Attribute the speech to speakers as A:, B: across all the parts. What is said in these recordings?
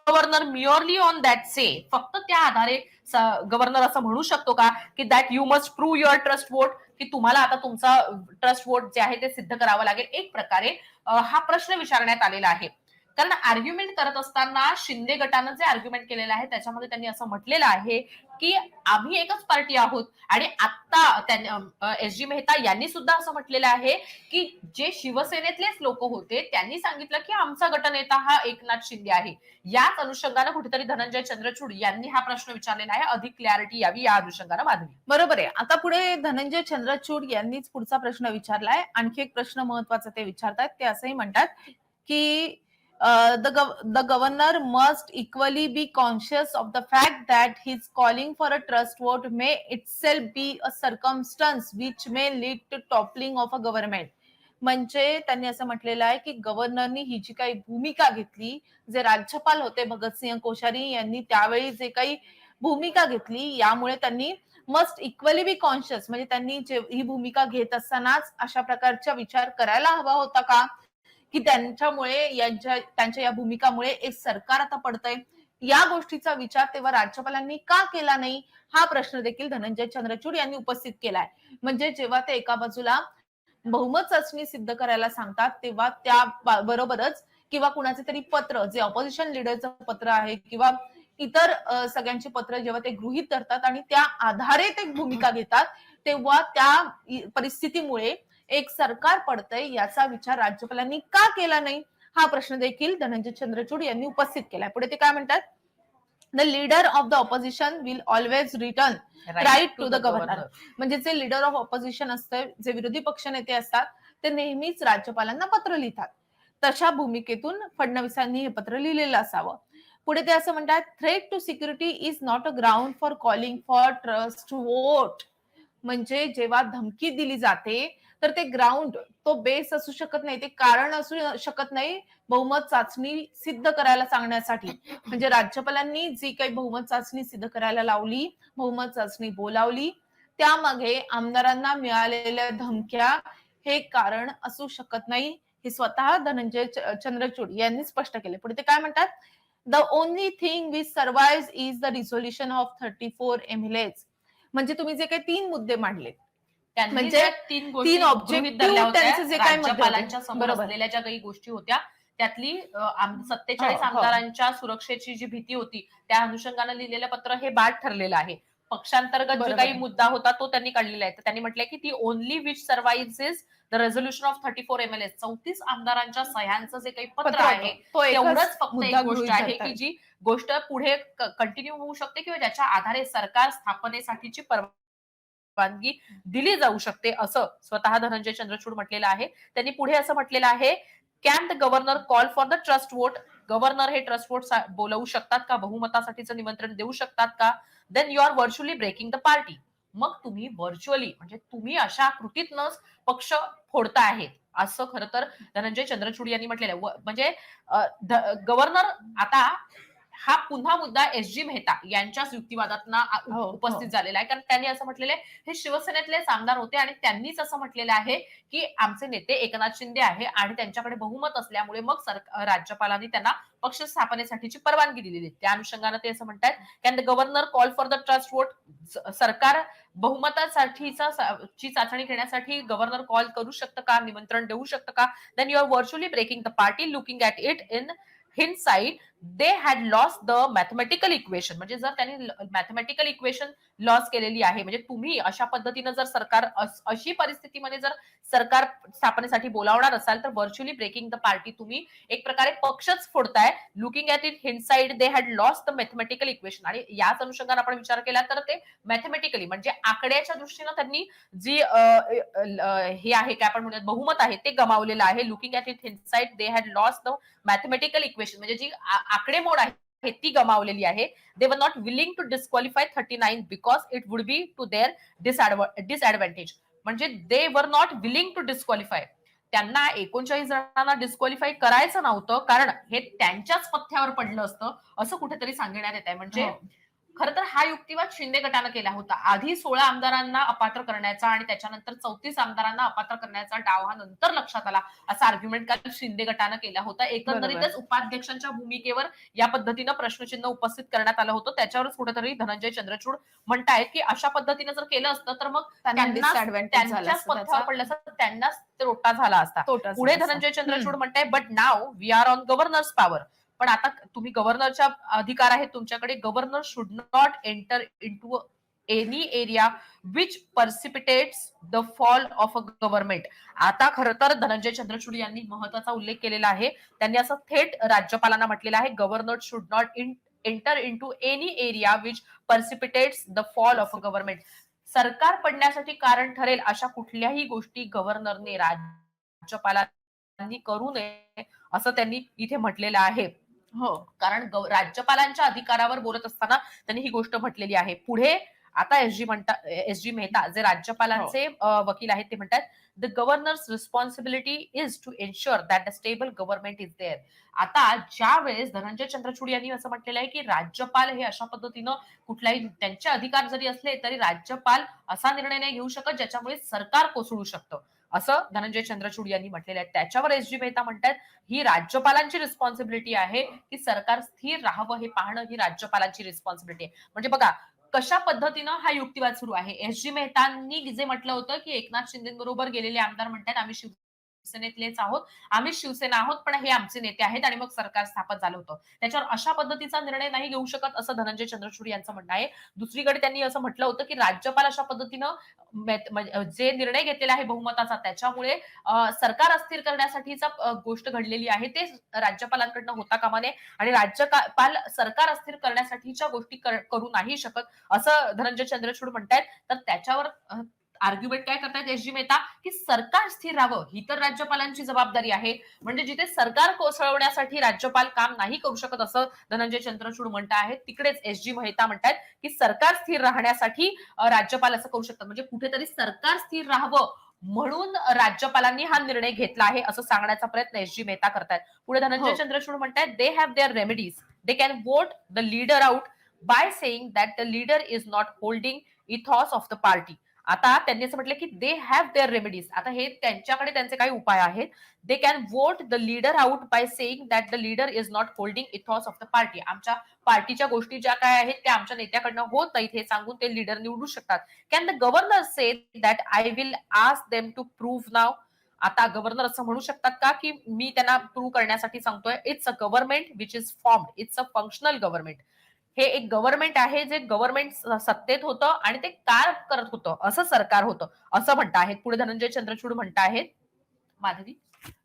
A: Governor मिओरली on that से, फक्त त्या आधारे गव्हर्नर असं म्हणू शकतो का की that you must prove your trust vote, की तुम्हाला आता तुमचा ट्रस्ट वोट जे आहे ते सिद्ध करावं लागेल. एक प्रकारे हा प्रश्न विचारण्यात आलेला आहे. कारण आर्ग्युमेंट करत असताना शिंदे गटानं जे आर्ग्युमेंट केलेलं आहे त्याच्यामध्ये त्यांनी असं म्हटलेलं आहे की आम्ही एकच पार्टी आहोत. आणि आता एस जी मेहता यांनी सुद्धा असं म्हटलेलं आहे की जे शिवसेनेतलेच लोक होते त्यांनी सांगितलं की आमचा गटनेता हा एकनाथ शिंदे आहे. याच अनुषंगाने कुठेतरी धनंजय चंद्रचूड यांनी हा प्रश्न विचारलेला आहे. अधिक क्लॅरिटी यावी या अनुषंगाने माधवी.
B: बरोबर आहे. आता पुढे धनंजय चंद्रचूड यांनीच पुढचा प्रश्न विचारलाय. आणखी एक प्रश्न महत्वाचा ते विचारतात. ते असंही म्हणतात की the governor must equally be conscious of the fact that his calling for a trust vote may itself be a circumstance which may lead to toppling of a government. म्हणजे त्यांनी असं म्हटलेलं आहे की गव्हर्नरनी ही जी काही भूमिका घेतली, जे राज्यपाल होते भगतसिंह कोश्यारी यांनी त्यावेळी जे काही भूमिका घेतली, यामुळे त्यांनी मस्ट इक्वली बी कॉन्शियस, म्हणजे त्यांनी ही भूमिका घेत असतानाच अशा प्रकारचा विचार करायला हवा होता का, की त्यांच्यामुळे त्यांच्या या भूमिकामुळे एक सरकार आता पडतंय. या गोष्टीचा विचार तेव्हा राज्यपालांनी का केला नाही, हा प्रश्न देखील धनंजय चंद्रचूड यांनी उपस्थित केलाय. म्हणजे जेव्हा ते एका बाजूला बहुमत चाचणी सिद्ध करायला सांगतात, तेव्हा त्या बरोबरच किंवा कुणाचे तरी पत्र, जे ऑपोजिशन लीडरचं पत्र आहे किंवा इतर सगळ्यांची पत्र जेव्हा ते गृहीत धरतात आणि त्या आधारे ते भूमिका घेतात, तेव्हा त्या परिस्थितीमुळे एक सरकार पडतंय याचा विचार राज्यपालांनी का केला नाही, हा प्रश्न देखील धनंजय चंद्रचूड यांनी उपस्थित केलाय. पुढे ते काय म्हणतात, the leader of the opposition will always return right to the governor. म्हणजे जे लीडर ऑफ ऑपोजिशन असतं, जे विरोधी पक्ष नेते असतात, ते नेहमीच राज्यपालांना पत्र लिहितात. तशा भूमिकेतून फडणवीसांनी हे पत्र लिहिलेलं असावं. पुढे ते असं म्हणतात, threat to security is not a ground for calling for trust vote. म्हणजे जेव्हा धमकी दिली जाते तर ते ग्राउंड, तो बेस असू शकत नाही, ते कारण असू शकत नाही बहुमत चाचणी सिद्ध करायला सांगण्यासाठी. म्हणजे राज्यपालांनी जी काही बहुमत चाचणी सिद्ध करायला लावली, बहुमत चाचणी बोलावली, त्यामागे आमदारांना मिळालेल्या धमक्या हे कारण असू शकत नाही, हे स्वतः धनंजय चंद्रचूड यांनी स्पष्ट केले. पुढे ते काय म्हणतात, the only thing which survive is the resolution of 34 MLAs. म्हणजे तुम्ही जे काही 3 मुद्दे मांडले,
A: म्हणजे तीन
B: ऑब्जेक्टिव्ह त्यांचे जे काही
A: राज्यपालांच्या समोर असलेल्या ज्या काही गोष्टी होत्या त्यातली 47 आमदारांच्या सुरक्षेची जी भीती होती त्या अनुषंगाने लिहिलेलं पत्र हे बाद ठरलेलं आहे. पक्षांतर्गत जो काही मुद्दा होता तो त्यांनी काढलेला आहे. तर त्यांनी म्हटलंय की ती only which survive is the resolution of 34 MLA. 34 आमदारांच्या सह्यांचं जे काही पत्र आहे तेवढंच फक्त एक गोष्ट आहे की जी गोष्ट पुढे कंटिन्यू होऊ शकते किंवा ज्याच्या आधारे सरकार स्थापनेसाठीची परवानगी दिली जाऊ शकते, असं स्वतः धनंजय चंद्रचूड म्हटलेलं आहे. त्यांनी पुढे असं म्हटलेलं आहे, can the governor call for the trust vote. Governor हे ट्रस्ट वोट बोलवू शकतात का, बहुमतासाठीचं निमंत्रण देऊ शकतात का. Then you are virtually breaking the party. मग तुम्ही व्हर्च्युअली म्हणजे तुम्ही अशा कृतीतनच पक्ष फोडता आहेत, असं खरं तर धनंजय चंद्रचूड यांनी म्हटलेलं आहे. म्हणजे गव्हर्नर आता हा पुन्हा मुद्दा एस जी मेहता यांच्याच युक्तिवादातनं उपस्थित झालेला आहे. कारण त्यांनी असं म्हटलेलं आहे, हे शिवसेनेतलेच आमदार होते आणि त्यांनीच असं म्हटलेलं आहे की आमचे नेते एकनाथ शिंदे आहे आणि त्यांच्याकडे बहुमत असल्यामुळे मग राज्यपालांनी त्यांना पक्ष स्थापनेसाठीची परवानगी दिलेली. त्या अनुषंगाने ते असं म्हणतात, can the governor call for the trust vote. सरकार बहुमतासाठीचा ची चाचणी घेण्यासाठी गव्हर्नर कॉल करू शकतं का, निमंत्रण देऊ शकतं का. Then you are virtually breaking the party looking at it in hindsight they had lost the mathematical equation. म्हणजे जर त्यांनी मॅथमॅटिकल इक्वेशन लॉस केलेली आहे, म्हणजे तुम्ही अशा पद्धतीनं जर सरकार अशी परिस्थितीमध्ये जर सरकार स्थापनेसाठी बोलावणार असाल तर व्हर्च्युअली ब्रेकिंग द पार्टी, तुम्ही एक प्रकारे पक्षच फोडताय. Looking at it hindsight they had lost the mathematical equation. आणि याच अनुषंगाने आपण विचार केला तर ते मॅथमॅटिकली म्हणजे आकड्याच्या दृष्टीनं त्यांनी जी हे आहे काय आपण म्हणूयात बहुमत आहे ते गमावलेलं आहे. Looking at it hindsight they had lost the mathematical equation, म्हणजे जी आकडेमोड आहे ती गमावलेली आहे. They were not willing to disqualify 39 because it would be to their disadvantage. म्हणजे they were not willing to disqualify. त्यांना 39 जणांना डिस्क्वालिफाय करायचं नव्हतं कारण हे त्यांच्याच पथ्यावर पडलं असतं, असं कुठेतरी सांगण्यात येत आहे. म्हणजे खरं तर हा युक्तिवाद शिंदे गटानं केला होता. आधी 16 आमदारांना अपात्र करण्याचा आणि त्याच्यानंतर 34 आमदारांना अपात्र करण्याचा डाव हा नंतर लक्षात आला, असा आर्ग्युमेंट काल शिंदे गटानं केला होता.
B: बरोबर.
A: एकंदरीतच उपाध्यक्षांच्या भूमिकेवर या पद्धतीनं प्रश्नचिन्ह उपस्थित करण्यात आलं होतं. त्याच्यावरच कुठेतरी धनंजय चंद्रचूड म्हणतायत, की अशा पद्धतीनं जर केलं असतं, तर मग
B: त्यांना
A: त्यांनाच
B: डिसएडव्हान्टेज झाला
A: त्यांच्याच
B: असता
A: पथ्यावर
B: त्याचा,
A: पडलं असतं, त्यांनाच तोटा झाला असता.
B: तोटा
A: पुढे
B: झाला असता.
A: धनंजय चंद्रचूड म्हणताय, but now we are on governor's power. पण आता तुम्ही गव्हर्नरच्या अधिकार आहेत तुमच्याकडे. Governor should not enter into any area which precipitates the fall of a government. आता खरं तर धनंजय चंद्रचूड यांनी महत्वाचा उल्लेख केलेला आहे. त्यांनी असं थेट राज्यपालांना म्हटलेलं आहे, governor should not enter into any area which precipitates the fall of a government. सरकार पडण्यासाठी कारण ठरेल अशा कुठल्याही गोष्टी गव्हर्नरने राज्यपालांनी करू नये, असं त्यांनी इथे म्हटलेलं आहे.
B: हो.
A: कारण राज्यपालांच्या अधिकारावर बोलत असताना त्यांनी ही गोष्ट म्हटलेली आहे. पुढे आता एस जी मेहता जे राज्यपालांचे वकील आहेत ते म्हणतात, the governor's responsibility is to ensure that the stable government is there. आता ज्या वेळेस धनंजय चंद्रचूड यांनी असं म्हटलेलं आहे, की राज्यपाल हे अशा पद्धतीनं कुठलाही त्यांचे अधिकार जरी असले तरी राज्यपाल असा निर्णय नाही घेऊ शकत ज्याच्यामुळे सरकार कोसळू शकतं, असं धनंजय चंद्रचूड यांनी म्हटलेलं आहे. त्याच्यावर एस जी मेहता म्हणतात, ही राज्यपालांची रिस्पॉन्सिबिलिटी आहे, की सरकार स्थिर राहावं हे पाहणं ही राज्यपालांची रिस्पॉन्सिबिलिटी आहे. म्हणजे बघा कशा पद्धतीनं हा युक्तिवाद सुरू आहे. एस जी मेहतांनी जे म्हटलं होतं, की एकनाथ शिंदेबरोबर गेलेले आमदार म्हणतात, आम्ही शिवसेनेतलेच आहोत, आम्ही शिवसेना आहोत, पण हे आमचे नेते आहेत आणि मग सरकार स्थापन झालं होतं. त्याच्यावर अशा पद्धतीचा निर्णय नाही घेऊ शकत, असं धनंजय चंद्रचूड यांचं म्हणणं आहे. दुसरीकडे त्यांनी असं म्हटलं होतं, की राज्यपाल अशा पद्धतीनं जे निर्णय घेतलेला आहे बहुमताचा त्याच्यामुळे सरकार अस्थिर करण्यासाठीचा गोष्ट घडलेली आहे, ते राज्यपालांकडनं होता कामा नये आणि राज्यपाल सरकार अस्थिर करण्यासाठीच्या गोष्टी करू नाही शकत, असं धनंजय चंद्रचूड म्हणतायत. तर त्याच्यावर आर्ग्युमेंट काय करतायत एस जी मेहता, की सरकार स्थिर राहावं ही तर राज्यपालांची जबाबदारी आहे. म्हणजे जिथे सरकार कोसळवण्यासाठी राज्यपाल काम नाही करू शकत, असं धनंजय चंद्रचूड म्हणत आहेत. तिकडेच एस जी मेहता म्हणतायत, की सरकार स्थिर राहण्यासाठी राज्यपाल असं करू शकतात. म्हणजे कुठेतरी सरकार स्थिर राहावं म्हणून राज्यपालांनी हा निर्णय घेतला आहे, असं सांगण्याचा प्रयत्न एस जी मेहता करतायत. पुढे धनंजय
B: हो.
A: चंद्रचूड म्हणतायत, they have there remedies, they can vote the leader out by saying that the leader is not holding ethos of the party. आता त्यांनी असं म्हटलं, की दे हॅव देअर रेमेडीज. आता हे त्यांच्याकडे त्यांचे काही उपाय आहेत. They can vote the leader out by saying that the leader is not holding ethos of the party. आमच्या पार्टीच्या गोष्टी ज्या काय आहेत त्या आमच्या नेत्याकडनं होत नाहीत हे सांगून ते लीडर निवडू शकतात. Can the governor say that I will ask them to prove now. आता गव्हर्नर असं म्हणू शकतात का, की मी त्यांना प्रूव्ह करण्यासाठी सांगतोय. It's a government which is formed, it's a functional government. हे एक गव्हर्नमेंट आहे जे गव्हर्नमेंट सत्तेत होतं आणि ते काय करत होतं, असं सरकार होतं, असं म्हणत आहेत. पुढे धनंजय चंद्रचूड म्हणत आहेत. माधवी.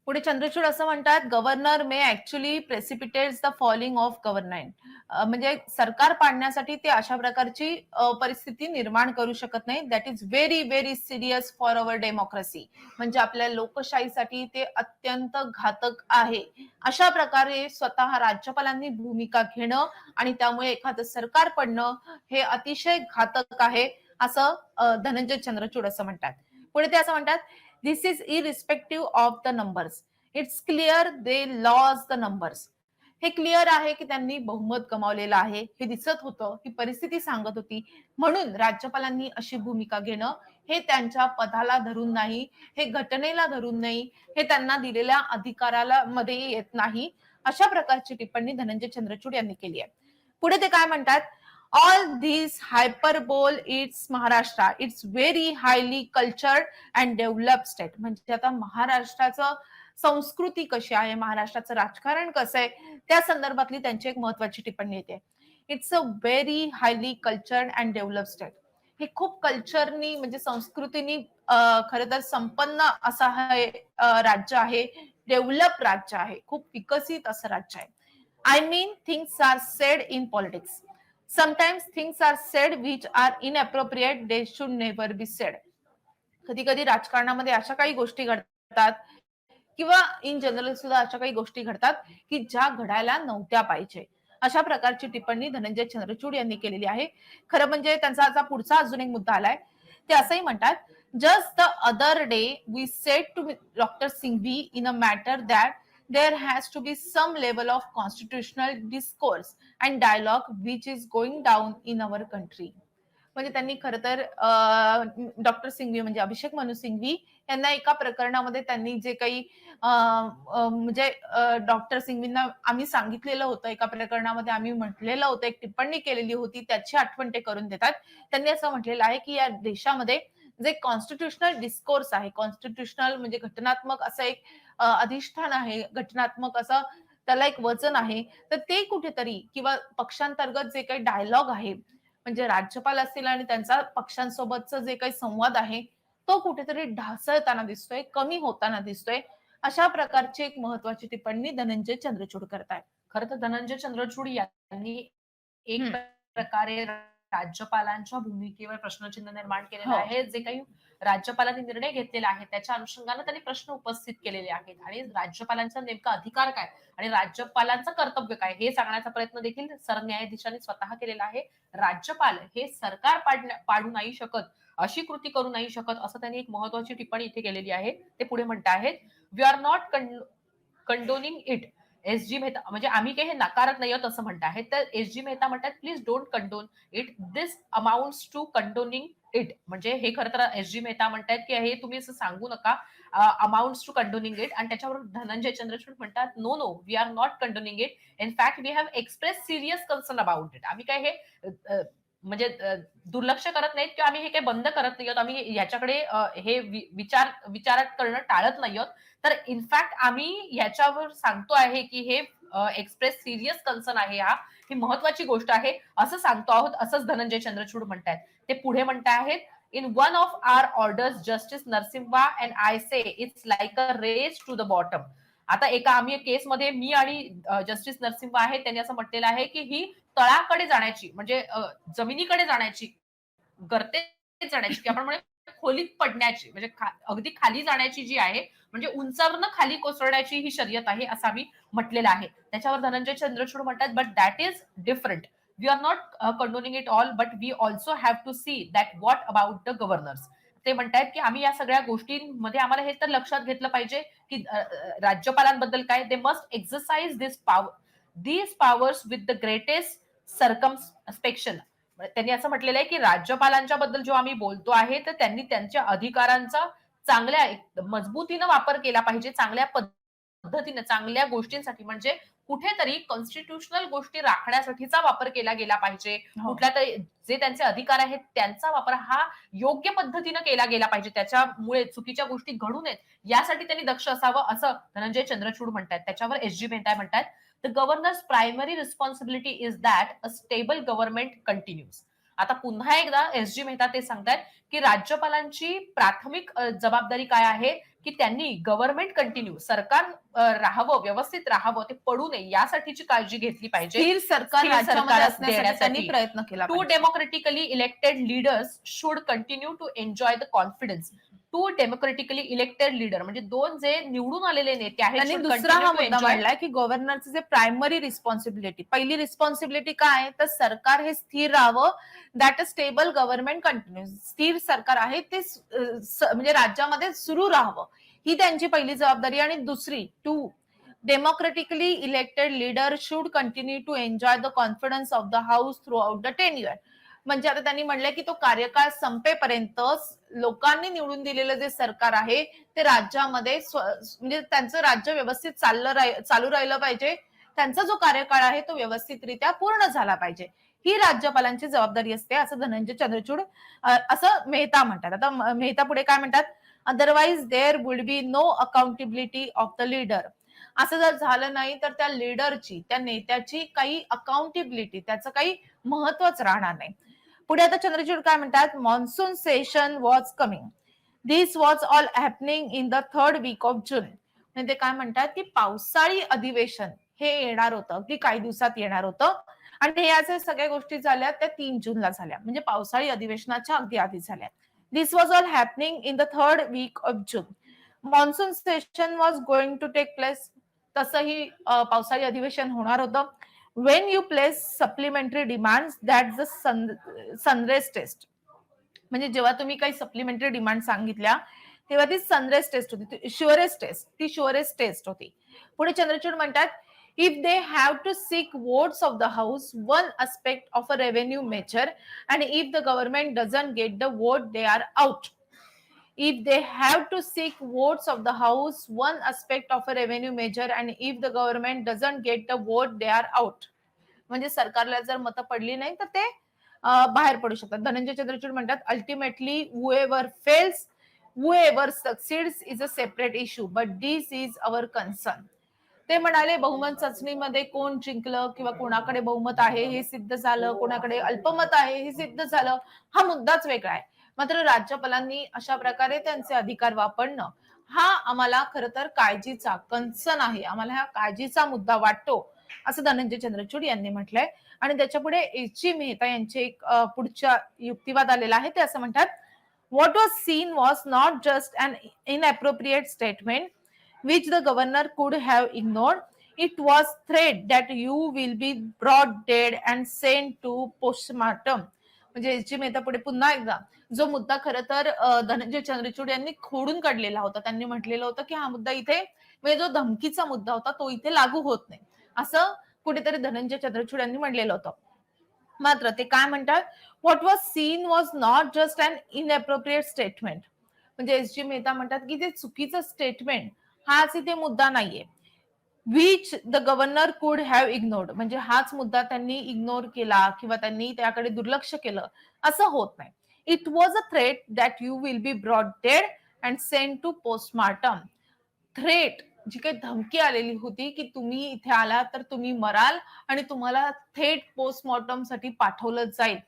B: पुढे चंद्रचूड असं म्हणतात, governor may actually precipitates the falling of government. म्हणजे सरकार पाडण्यासाठी ते अशा प्रकारची परिस्थिती निर्माण करू शकत नाही. That is very very serious for our democracy. म्हणजे आपल्या लोकशाहीसाठी ते अत्यंत घातक आहे. अशा प्रकारे स्वतः राज्यपालांनी भूमिका घेणं आणि त्यामुळे एखादं सरकार पडणं हे अतिशय घातक आहे, असं धनंजय चंद्रचूड असं म्हणतात. पुढे ते असं म्हणतात, this is irrespective of the numbers. It's clear they lost the numbers. हे क्लिअर आहे की त्यांनी बहुमत गमावलेलं आहे, हे दिसत होतं, ही परिस्थिती सांगत होती. म्हणून राज्यपालांनी अशी भूमिका घेणं हे त्यांच्या पदाला धरून नाही, हे घटनेला धरून नाही, हे त्यांना दिलेल्या अधिकाराला मध्ये येत नाही. अशा प्रकारची टिप्पणी धनंजय चंद्रचूड यांनी केली आहे. पुढे ते काय म्हणतात, all these hyperbole it's Maharashtra, it's very highly cultured and developed state. म्हणजे आता महाराष्ट्राचं संस्कृती कशी आहे, महाराष्ट्राचं राजकारण कसं आहे, त्या संदर्भातली त्यांची एक महत्वाची टिप्पणी येते. It's a very highly cultured and develop state. हे खूप कल्चरनी म्हणजे संस्कृतीनी खरं तर संपन्न असं हे राज्य आहे, डेव्हलप राज्य आहे, खूप विकसित असं राज्य आहे. I mean things are said in politics. Sometimes things are said which are inappropriate, they should never be said. कधी कधी राजकारणामध्ये अशा काही गोष्टी घडतात किंवा इन जनरल सुद्धा अशा काही गोष्टी घडतात की ज्या घडायला नव्हत्या पाहिजे. अशा प्रकारची टिप्पणी धनंजय चंद्रचूड यांनी केलेली आहे. खरं म्हणजे त्यांचा आता पुढचा अजून एक मुद्दा आलाय. ते असंही म्हणतात, just the other day we said to doctor Singhvi in a matter that there has to be some level of constitutional discourse and dialogue which is going down in our country. म्हणजे त्यांनी खरं तर डॉक्टर सिंघवी म्हणजे अभिषेक मनु सिंघवी यांना एका प्रकरणामध्ये त्यांनी जे काही म्हणजे डॉक्टर सिंघवींना आम्ही सांगितलेलं होतं, एका प्रकरणामध्ये आम्ही म्हटलेलं होतं, एक टिप्पणी केलेली होती, त्याची आठवण ते करून देतात. त्यांनी असं म्हटलेलं आहे की या देशामध्ये जे कॉन्स्टिट्यूशनल डिस्कोर्स आहे, कॉन्स्टिट्यूशनल म्हणजे घटनात्मक असं एक अधिष्ठान आहे, घटनात्मक असं त्याला एक वजन आहे, तर ते कुठेतरी किंवा पक्षांतर्गत जे काही डायलॉग आहे, म्हणजे राज्यपाल असतील आणि त्यांचा पक्षांसोबतचा जे काही संवाद आहे, तो कुठेतरी ढासळताना दिसतोय, कमी होताना दिसतोय. अशा प्रकारची एक महत्वाची टिप्पणी धनंजय चंद्रचूड करतायत.
A: खरं तर धनंजय चंद्रचूड यांनी एक
B: हं.
A: प्रकारे राज्यपालांच्या भूमिकेवर प्रश्नचिन्ह निर्माण केलेलं
B: हो.
A: आहे. जे काही राज्यपालांनी निर्णय घेतलेला आहे त्याच्या अनुषंगाने त्यांनी प्रश्न उपस्थित केलेले आहेत आणि राज्यपालांचा नेमका अधिकार काय आणि राज्यपालांचं कर्तव्य काय हे सांगण्याचा प्रयत्न देखील सरन्यायाधीशांनी स्वतः केलेला आहे. राज्यपाल हे सरकार पाडू नाही शकत, अशी कृती करू नाही शकत, असं त्यांनी एक महत्वाची टिप्पणी इथे केलेली आहे. ते पुढे म्हणत आहेत, we are not condoning it. SG. Mehta म्हणजे आम्ही काही हे नाकारत नाही आहोत असं म्हणत आहेत. तर एस.जी. मेहता म्हणतात, please don't condone it. This amounts to condoning it. म्हणजे हे खरं तर एस.जी. मेहता म्हणतात की हे तुम्ही असं सांगू नका, अमाउंट्स टू कंडोनिंग इट. आणि त्याच्यावर धनंजय चंद्रचूड म्हणतात, no no, we are not condoning it. In fact we have express serious concern about it. आम्ही काय हे म्हणजे दुर्लक्ष करत नाहीत किंवा आम्ही हे काही बंद करत नाही आहोत. आम्ही याच्याकडे हे विचार करणं टाळत नाही आहोत. तर इनफॅक्ट आम्ही याच्यावर सांगतो आहे की हे एक्सप्रेस सिरियस कन्सर्न आहे, ही महत्वाची गोष्ट आहे असं सांगतो आहोत, असंच धनंजय चंद्रचूड म्हणतायत. ते पुढे म्हणत आहेत, in one of our orders justice Narasimha and I say it's like a race to the bottom. आता एका आम्ही केसमध्ये मी आणि जस्टिस नरसिम्हा आहेत त्यांनी असं म्हटलेलं आहे की ही तळाकडे जाण्याची म्हणजे जमिनीकडे जाण्याची, गर्तेत जाण्याची की आपण म्हणूया खोलीत पडण्याची म्हणजे अगदी खाली जाण्याची जी आहे म्हणजे उंचावरनं खाली कोसळण्याची ही शर्यत आहे असं आम्ही म्हटलेलं आहे. त्याच्यावर धनंजय चंद्रचूड म्हणतात, but that is different. We are not condoning it all, but we also have to see that what about the governors. ते म्हणतायत की आम्ही या सगळ्या गोष्टींमध्ये आम्हाला हे तर लक्षात घेतलं पाहिजे की राज्यपालांबद्दल काय, they must exercise these powers with the greatest circumspection. त्यांनी असं म्हटलेलं आहे की राज्यपालांच्या बद्दल जेव्हा आम्ही बोलतो आहे तर त्यांनी त्यांच्या अधिकारांचा चांगल्या मजबूतीनं वापर केला पाहिजे, चांगल्या पद्धतीने चांगल्या गोष्टींसाठी म्हणजे कुठेतरी कॉन्स्टिट्यूशनल गोष्टी राखण्यासाठीचा वापर केला गेला पाहिजे.
B: हो.
A: कुठल्या तरी जे त्यांचे अधिकार आहेत त्यांचा वापर हा योग्य पद्धतीनं केला गेला पाहिजे. त्याच्यामुळे चुकीच्या गोष्टी घडू नयेत यासाठी त्यांनी दक्ष असावं असं धनंजय चंद्रचूड म्हणतात. त्याच्यावर एस.जी. मेहता म्हणतात, the governor's primary responsibility is that a stable government continues. आता पुन्हा एकदा एस.जी. मेहता ते सांगतात की राज्यपालांची प्राथमिक जबाबदारी काय आहे की त्यांनी गव्हर्नमेंट कंटिन्यू सरकार राहावं, व्यवस्थित राहावं, ते पडू नये यासाठीची काळजी घेतली पाहिजे.
B: स्थिर सरकार
A: स्थिर
B: राज्यामध्ये
A: सरकार
B: असण्यासाठी त्यांनी
A: देण्यासाठी
B: प्रयत्न केला
A: टू
B: पाहिजे.
A: Democratically elected leaders should continue to enjoy the confidence. Two democratically elected leader म्हणजे दोन जे निवडून आलेले नेते आहेत
B: त्यांनी
A: should
B: दुसरा
A: continue
B: हा
A: to
B: मुद्दा
A: enjoy.
B: मांडलाय की गव्हर्नरचे जे प्रायमरी रिस्पॉन्सिबिलिटी, पहिली रिस्पॉन्सिबिलिटी काय आहे, तर सरकार हे स्थिर राहावं, that a stable government continue. स्थिर सरकार आहे ते म्हणजे राज्यामध्ये सुरू राहावं, ही त्यांची पहिली जबाबदारी. आणि दुसरी, two democratically elected leader should continue to enjoy the confidence of the house throughout the 10 year. म्हणजे आता त्यांनी म्हटलंय की तो कार्यकाळ संपेपर्यंत लोकांनी निवडून दिलेलं जे सरकार आहे ते राज्यामध्ये म्हणजे त्यांचं राज्य व्यवस्थित चालू राहिलं पाहिजे. त्यांचा जो कार्यकाळ आहे तो व्यवस्थितरित्या पूर्ण झाला पाहिजे, ही राज्यपालांची जबाबदारी असते असं धनंजय चंद्रचूड असं मेहता म्हणतात. आता मेहता पुढे काय म्हणतात, otherwise there would be no accountability of the leader. असं जर झालं नाही तर त्या लीडरची, त्या नेत्याची काही अकाउंटेबिलिटी, त्याचं काही महत्वच राहणार नाही. पुढे आता चंद्रचूड काय म्हणतात, monsoon session was coming. This was all happening in the 3rd week of जून. म्हणजे ते काय म्हणतात की पावसाळी अधिवेशन हे येणार होतं, अगदी काही दिवसात येणार होतं. आणि या ज्या सगळ्या गोष्टी झाल्या त्या 3 जूनला झाल्या, म्हणजे पावसाळी अधिवेशनाच्या अगदी आधी झाल्या. This was all happening in the 3rd week of June. Monsoon session was going to take place. तसंही पावसाळी अधिवेशन होणार होतं. when you place supplementary demands that's the sunrise test. म्हणजे जेव्हा तुम्ही काही सप्लिमेंटरी डिमांड सांगितल्या तेव्हा ती सनरेस्ट टेस्ट होती, ती शुअरेस्ट टेस्ट होती. पुढे चंद्रचूड म्हणतात, if they have to seek votes of the house one aspect of a revenue measure and if the government doesn't get the vote they are out. If they have to seek votes of the house one aspect of a revenue measure and if the government doesn't get the vote they are out. म्हणजे सरकारला जर मतं पडली नाही तर ते बाहेर पडू शकतात. धनंजय चंद्रचूड म्हणतात, ultimately whoever fails, whoever succeeds is a separate issue but this is our concern. ते म्हणाले, बहुमत चाचणीमध्ये कोण जिंकलं किंवा कोणाकडे बहुमत आहे हे सिद्ध झालं, कोणाकडे अल्पमत आहे हे सिद्ध झालं, हा मुद्दाच वेगळा आहे. मात्र राज्यपालांनी अशा प्रकारे त्यांचे अधिकार वापरणं हा आम्हाला खरं तर काळजीचा कन्सर्न आहे, आम्हाला हा काळजीचा मुद्दा वाटतो, असं धनंजय चंद्रचूड यांनी म्हटलंय. आणि त्याच्यापुढे एच.जी. मेहता यांचे एक पुढच्या युक्तिवाद आलेला आहे. ते असं म्हणतात, what was seen was not just an inappropriate statement which the governor could have ignored. It was threat that you will be brought dead and sent to postmortem. म्हणजे एच.जी. मेहता पुढे पुन्हा एकदा जो मुद्दा खरं तर धनंजय चंद्रचूड यांनी खोडून काढलेला होता, त्यांनी म्हटलेलं होतं की हा मुद्दा इथे म्हणजे जो धमकीचा मुद्दा होता तो इथे लागू होत नाही, असं कुठेतरी धनंजय चंद्रचूड यांनी म्हटलेलं होतं. मात्र ते काय म्हणतात, what was seen was not just an inappropriate statement. म्हणजे एच.जी. मेहता म्हणतात की ते चुकीचं स्टेटमेंट हाच इथे मुद्दा नाहीये. Which the governor could have ignored, म्हणजे हाच मुद्दा त्यांनी इग्नोर केला किंवा त्यांनी त्याकडे दुर्लक्ष केलं असं होत नाही. It was a threat that you will be brought dead and send to postmortem. Threat, जी काही धमकी आलेली होती की तुम्ही इथे आला तर तुम्ही मराल आणि तुम्हाला थेट पोस्टमॉर्टम साठी पाठवलं जाईल,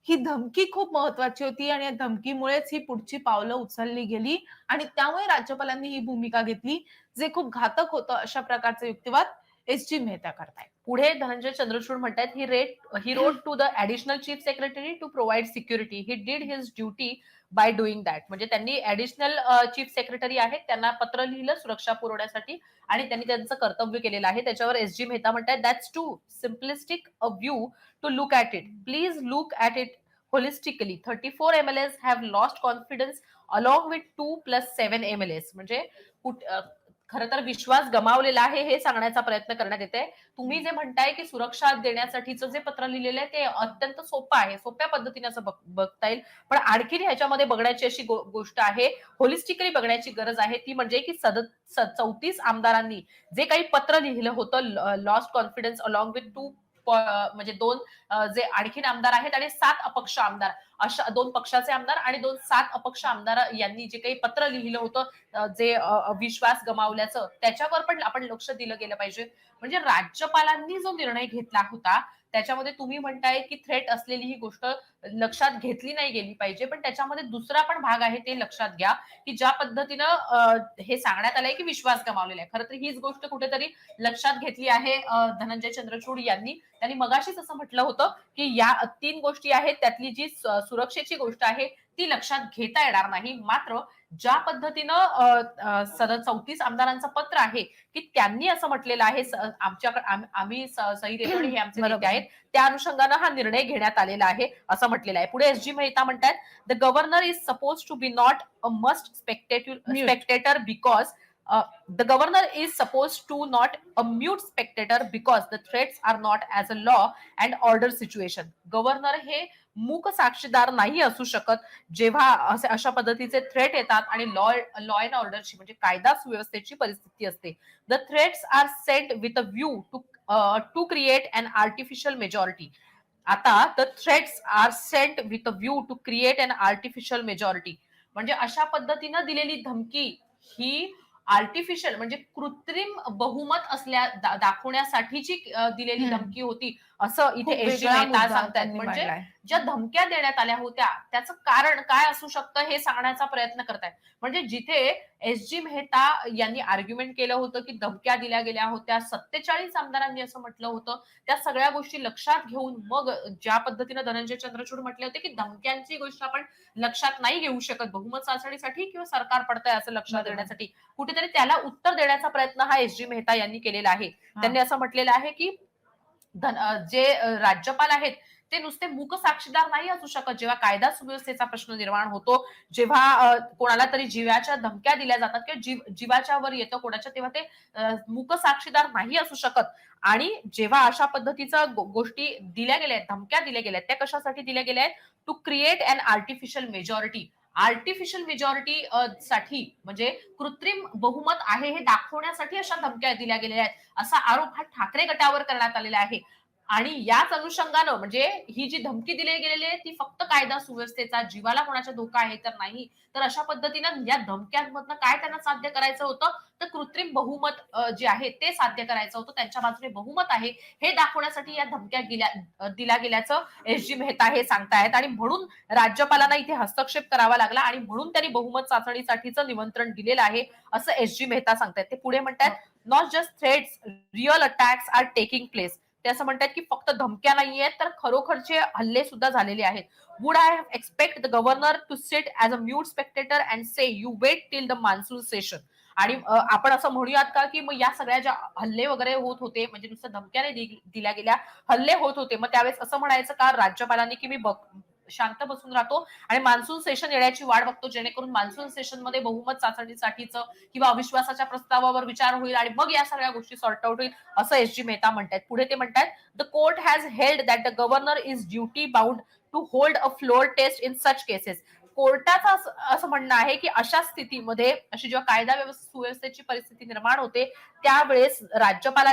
B: ही धमकी खूप महत्वाची होती आणि या धमकीमुळेच ही पुढची पावलं उचलली गेली आणि त्यामुळे राज्यपालांनी ही भूमिका घेतली, जे खूप घातक होतं. अशा प्रकारचे युक्तिवाद एच.जी. मेहता करतायत.
A: पुढे धनंजय चंद्रचूड म्हणतात, he wrote to the additional chief secretary to provide security. He did his duty by doing that. म्हणजे त्यांनी ऍडिशनल चीफ सेक्रेटरी आहेत त्यांना पत्र लिहिलं सुरक्षा पुरवण्यासाठी आणि त्यांनी त्यांचं कर्तव्य केलेलं आहे. त्याच्यावर एस.जी. मेहता म्हणतात, that's too simplistic a view to look at it. Please look at it holistically. 34 MLAs have lost confidence along with 2+7 MLAs. म्हणजे खरं तर विश्वास गमावलेला आहे हे सांगण्याचा प्रयत्न करण्यात येते. तुम्ही जे म्हणताय की सुरक्षा देण्यासाठीचं जे पत्र लिहिलेलं आहे ते अत्यंत सोपं आहे, सोप्या पद्धतीने असं बघता येईल. पण आणखीन ह्याच्यामध्ये बघण्याची अशी गोष्ट आहे, होलिस्टिकली बघण्याची गरज आहे, ती म्हणजे की 34 आमदारांनी जे काही पत्र लिहिलं होतं, लॉस्ट कॉन्फिडन्स अलॉंग विथ 2 म्हणजे 2 जे आणखीन आमदार आहेत आणि 7 अपक्ष आमदार, अशा 2 पक्षाचे आमदार आणि 7 अपक्ष आमदार यांनी जे काही पत्र लिहिलं होतं जे विश्वास गमावल्याचं, त्याच्यावर पण आपण लक्ष दिलं गेलं पाहिजे. म्हणजे राज्यपालांनी जो निर्णय घेतला होता त्याच्यामध्ये तुम्ही म्हणताय की थ्रेट असलेली ही गोष्ट लक्षात घेतली नाही गेली पाहिजे, पण त्याच्यामध्ये दुसरा पण भाग आहे ते लक्षात घ्या की ज्या पद्धतीनं हे सांगण्यात आलंय की विश्वास गमावलेला आहे, खरं तर हीच गोष्ट कुठेतरी लक्षात घेतली आहे धनंजय चंद्रचूड यांनी. त्यांनी मगाशीच असं म्हटलं होतं की या 3 गोष्टी आहेत त्यातली जी सुरक्षेची गोष्ट आहे ती लक्षात घेता येणार नाही. मात्र ज्या पद्धतीनं 34 आमदारांचं पत्र आहे की त्यांनी असं म्हटलेलं आहे, आम्ही सही देतो आणि हे आमचे नेते आहेत, त्या अनुषंगानं हा निर्णय घेण्यात आलेला आहे असं म्हटलेलं आहे. पुढे एस.जी. मेहता म्हणतात, the governor is suppose to be not a must spectator because the governor is supposed to not a mute spectator because the threats are not as a law and order situation. Governor हे मूक साक्षीदार नाही असू शकत जेव्हा अशा पद्धतीचे threat येतात आणि लॉ अँड ऑर्डरची म्हणजे कायदा सुव्यवस्थेची परिस्थिती असते. The threats are sent with a view to create an artificial majority. आता the threats are sent with a view to create an artificial majority म्हणजे अशा पद्धतीनं दिलेली धमकी ही आर्टिफिशियल म्हणजे कृत्रिम बहुमत दाखवण्यासाठीची दिलेली धमकी होती असं इथे एस.जी. मेहता सांगतात. म्हणजे ज्या धमक्या देण्यात आल्या होत्या त्याचं कारण काय असू शकतं हे सांगण्याचा प्रयत्न करतायत. म्हणजे जिथे एस.जी. मेहता यांनी आर्ग्युमेंट केलं होतं की धमक्या दिल्या गेल्या होत्या, 47 आमदारांनी असं म्हटलं होतं, त्या सगळ्या गोष्टी लक्षात घेऊन मग ज्या पद्धतीने धनंजय चंद्रचूड म्हटले होते की धमक्यांची गोष्ट आपण लक्षात नाही घेऊ शकत बहुमत चाचणीसाठी किंवा सरकार पडतंय असं लक्षात देण्यासाठी, कुठेतरी त्याला उत्तर देण्याचा प्रयत्न हा एस.जी. मेहता यांनी केलेला आहे. त्यांनी असं म्हटलेलं आहे की जे राज्यपाल आहेत ते नुसते मूक साक्षीदार नाही असू शकत. जेव्हा कायदा सुव्यवस्थेचा प्रश्न निर्माण होतो, जेव्हा कोणाला तरी जीवाच्या धमक्या दिल्या जातात किंवा जीवाच्या वर येतं कोणाच्या, तेव्हा ते मूक साक्षीदार नाही असू शकत. आणि जेव्हा अशा पद्धतीच्या गोष्टी दिल्या गेल्या आहेत, धमक्या दिल्या गेल्या आहेत, त्या कशासाठी दिल्या गेल्या आहेत? To create an artificial majority. Artificial majority साठी म्हणजे कृत्रिम बहुमत आहे हे दाखवण्यासाठी अशा धमक्या दिल्या गेलेल्या आहेत, असा आरोप हा ठाकरे गटावर करण्यात आलेला आहे. आणि याच अनुषंगानं म्हणजे ही जी धमकी दिली गेलेली आहे ती फक्त कायदा सुव्यवस्थेचा, जीवाला कोणाचा धोका आहे तर नाही. तर अशा पद्धतीनं या धमक्यांमधनं काय त्यांना साध्य करायचं होतं, तर कृत्रिम बहुमत जे आहे ते साध्य करायचं होतं. त्यांच्या बाजूने बहुमत आहे हे दाखवण्यासाठी या धमक्या दिल्या गेल्याचं एस.जी. मेहता हे सांगतायत. आणि म्हणून राज्यपालांना इथे हस्तक्षेप करावा लागला आणि म्हणून त्यांनी बहुमत चाचणीसाठीचं निमंत्रण दिलेलं आहे, असं एस.जी. मेहता सांगतायत. ते पुढे म्हणतात, not just threats, real attacks are taking place. ते असं म्हणतात की फक्त धमक्या नाहीयेत तर खरोखरचे हल्ले सुद्धा झालेले आहेत. Would I expect the governor to sit as a mute spectator and say you wait till the monsoon session. आणि आपण असं म्हणूयात का की मग या सगळ्या ज्या हल्ले वगैरे होत होते, म्हणजे नुसतं धमक्याने दिल्या गेल्या, हल्ले होत होते, मग त्यावेळेस असं म्हणायचं का राज्यपालांनी की मी शांत बसून राहतो आणि मान्सून सेशन येण्याची वाट बघतो, जेणेकरून मान्सून सेशन मध्ये बहुमत चाचणीसाठीचं किंवा अविश्वासाच्या प्रस्तावावर विचार होईल आणि मग या सगळ्या गोष्टी सॉर्ट आउट होईल, असं एस.जी. मेहता म्हणतात. पुढे ते म्हणतात, the court has held that the governor is duty bound to hold a floor test in such cases. कोर्टाचं असं म्हणणं आहे की अशा स्थितीमध्ये, अशी जेव्हा कायदा सुव्यवस्थेची परिस्थिती निर्माण होते, त्यावेळेस राज्यपाल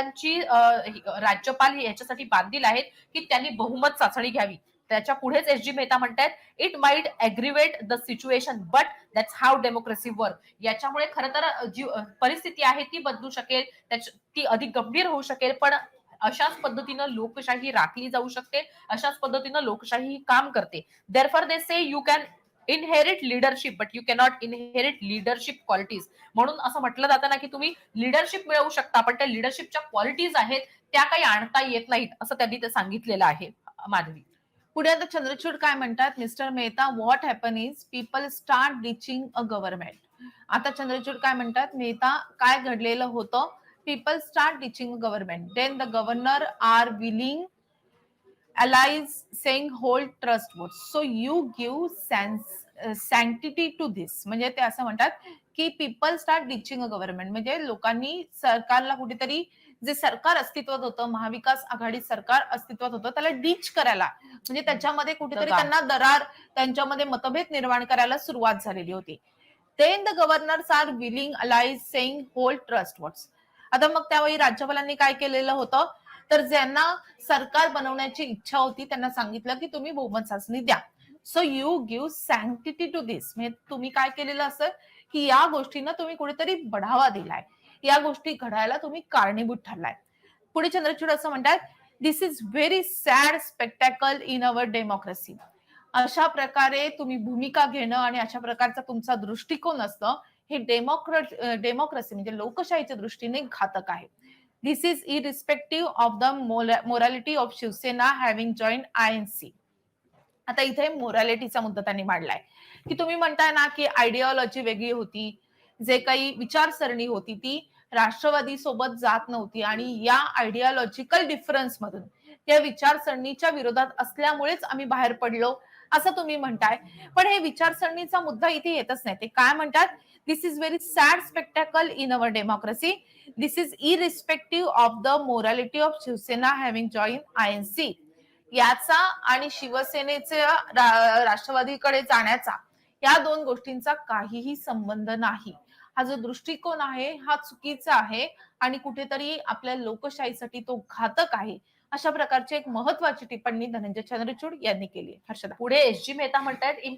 A: याच्यासाठी बांधील आहेत की त्यांनी बहुमत चाचणी घ्यावी. त्याच्या पुढेच एस.जी. मेहता म्हणतात, it might aggravate the situation but that's how democracy work. याच्यामुळे खरं तर जी परिस्थिती आहे ती बदलू शकेल, ती अधिक गंभीर होऊ शकेल, पण अशाच पद्धतीनं लोकशाही राखली जाऊ शकते, अशाच पद्धतीनं लोकशाही ही काम करते. Therefore they say you can inherit leadership but you cannot inherit leadership qualities. म्हणून असं म्हटलं जातं ना की तुम्ही लीडरशिप मिळवू शकता, पण त्या लीडरशिपच्या क्वालिटीज आहेत त्या काही आणता येत नाहीत, असं त्यांनी ते सांगितलेलं आहे. माधवी,
B: पुढे आता चंद्रचूड काय म्हणतात, mister Mehta, what happen is people start ditching a government. आता चंद्रचूड काय म्हणतात, मेहता, काय घडलेलं होतं, people start ditching a government, then the governor are willing allies saying hold trust votes, so you give sanctity to this. म्हणजे ते असं म्हणतात की people start ditching a government, म्हणजे लोकांनी सरकारला कुठेतरी, जे सरकार अस्तित्वात होतं, महाविकास आघाडी सरकार अस्तित्वात होतं, त्याला डिच करायला, म्हणजे त्याच्यामध्ये कुठेतरी त्यांना दरार, त्यांच्यामध्ये मतभेद निर्माण करायला सुरुवात झालेली होती. Then the governors are willing allies saying hold trust votes. आता मग त्यावेळी राज्यपालांनी काय केलेलं होतं, तर ज्यांना सरकार बनवण्याची इच्छा होती त्यांना सांगितलं की तुम्ही बहुमत चाचणी द्या. सो यू गिव्ह सँक्टिटी टू दिस, म्हणजे तुम्ही काय केलेलं असं की या गोष्टींना तुम्ही कुठेतरी बढावा दिलाय, या गोष्टी घडायला तुम्ही कारणीभूत ठरलाय. पुढे चंद्रचूड असं म्हणतात, this is very sad spectacle in our democracy. अशा प्रकारे तुम्ही भूमिका घेणं आणि अशा प्रकारचा तुमचा दृष्टिकोन असणं, हे डेमोक्रेसी म्हणजे लोकशाहीच्या दृष्टीने घातक आहे. This is irrespective of the morality of Shiv Sena having join INC. आता इथे मोरॅलिटीचा मुद्दा त्यांनी मांडलाय की तुम्ही म्हणताय ना की आयडिओलॉजी वेगळी होती, जे काही विचारसरणी होती ती राष्ट्रवादी सोबत जात नव्हती आणि या आयडिओलॉजिकल डिफरन्स मधून, या विचारसरणीच्या विरोधात असल्यामुळेच आम्ही बाहेर पडलो, असं तुम्ही म्हणताय. पण हे विचारसरणीचा मुद्दा इथे येतच नाही. ते काय म्हणतात, this is very sad spectacle in our democracy, this is irrespective of the morality of Shiv Sena having join INC. याचा आणि शिवसेनेच्या राष्ट्रवादीकडे जाण्याचा, या दोन गोष्टींचा काहीही संबंध नाही. हा जो दृष्टिकोन आहे हा चुकीचा आहे आणि कुठेतरी आपल्या लोकशाहीसाठी तो घातक आहे. अशा प्रकारची एक महत्वाची टिप्पणी धनंजय चंद्रचूड यांनी केली आहे. हर्षदा,
A: पुढे एस.जी. मेहता म्हणतात, in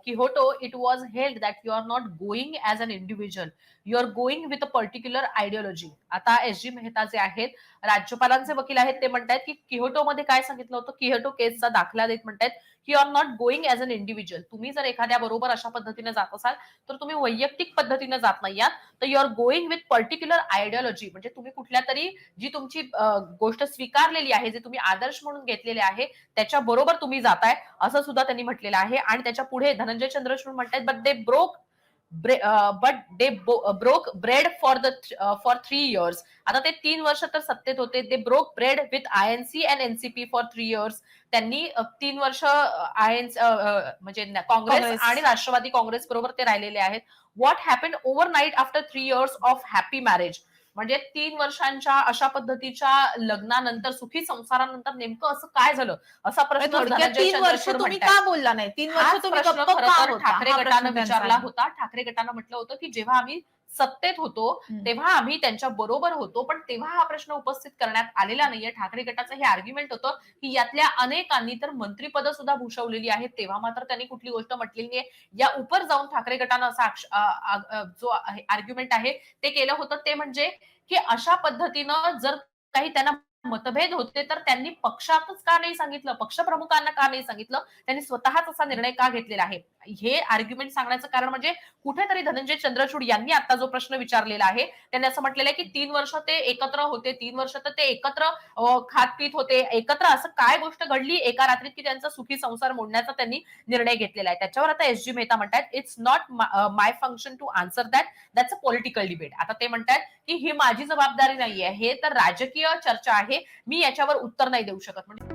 A: Kihoto it was held that you are not going as an individual, you are going with a particular ideology. आता एस.जी. मेहता जे आहेत, राज्यपालांचे वकील आहेत, ते म्हणतात की किहोटो मध्ये काय सांगितलं होतं, किहोटो केसचा दाखला देत म्हणतात की you are not going as an individual. तुम्ही जर एखाद्या बरोबर अशा पद्धतीने जात असाल तर तुम्ही वैयक्तिक पद्धतीने जात नाही आहात, तर you are going with particular ideology, म्हणजे तुम्ही कुठल्या तरी जी तुमची गोष्ट स्वीकारलेली आहे, जे तुम्ही आदर्श म्हणून घेतलेले आहे, त्याच्या बरोबर तुम्ही जाताय, असं सुद्धा त्यांनी म्हटलेलं आहे. आणि त्याच्या पुढे धनंजय चंद्रचूड म्हणतात, but they broke but they broke bread for 3 years. आता ते 3 वर्ष तर सत्तेत होते. They broke bread with INC and NCP for 3 years. त्यांनी 3 वर्ष आयएनसी म्हणजे काँग्रेस
B: काँग्रेस.
A: आणि राष्ट्रवादी काँग्रेस बरोबर ते राहिलेले आहेत. What happen overnight after 3 years of happy marriage. म्हणजे 3 वर्षांच्या अशा पद्धतीच्या लग्नानंतर, सुखी संसारानंतर नेमकं असं काय झालं, असा प्रश्न
B: थोडक्यात
A: धनंजय
B: 3 वर्ष
A: चंद्रचूड
B: तुम्ही
A: म्हणतायत.
B: का बोलला नाही? 3 वर्ष
A: हाच
B: तुम्ही
A: प्रश्न
B: गप्प
A: खरं
B: का
A: तर
B: होता?
A: ठाकरे
B: हा
A: गटानं
B: प्रश्न त्यांचा
A: विचारला
B: आहे.
A: होता. ठाकरे गटानं म्हटलं होतं की जेव्हा आम्ही सत्तेत होतो
B: हम्म.
A: तेव्हा आम्ही त्यांच्या बरोबर होतो, पण तेव्हा हा प्रश्न उपस्थित करण्यात आलेला नाहीये. ठाकरे गटाचं हे आर्ग्युमेंट होतं की यातल्या अनेकांनी तर मंत्रिपद सुद्धा भूषवलेली आहेत, तेव्हा मात्र त्यांनी कुठली गोष्ट म्हटलेली नाहीये. या उपर जाऊन ठाकरे गटानं असा जो आर्ग्युमेंट आहे ते केलं होतं, ते म्हणजे की अशा पद्धतीनं जर काही त्यांना मतभेद होते तर त्यांनी पक्षातच का नाही सांगितलं, पक्षप्रमुखांना का नाही सांगितलं, त्यांनी स्वतःच असा निर्णय का घेतलेला आहे. हे आर्ग्युमेंट सांगण्याचं कारण म्हणजे कुठेतरी धनंजय चंद्रचूड यांनी आता जो प्रश्न विचारलेला आहे, त्यांनी असं म्हटलेलं आहे की 3 वर्ष ते एकत्र होते, 3 वर्ष तर ते एकत्र खात पीत होते, एकत्र असं काय गोष्ट घडली एका रात्रीत की त्यांचा सुखी संसार मोडण्याचा त्यांनी निर्णय घेतलेला आहे. त्याच्यावर आता एस जी मेहता म्हणतात, it's not my function to answer that, that's a political debate. आता ते म्हणतात की ही माझी जबाबदारी नाहीये, हे तर राजकीय चर्चा आहे, मी याच्यावर उत्तर नाही देऊ शकत. म्हणजे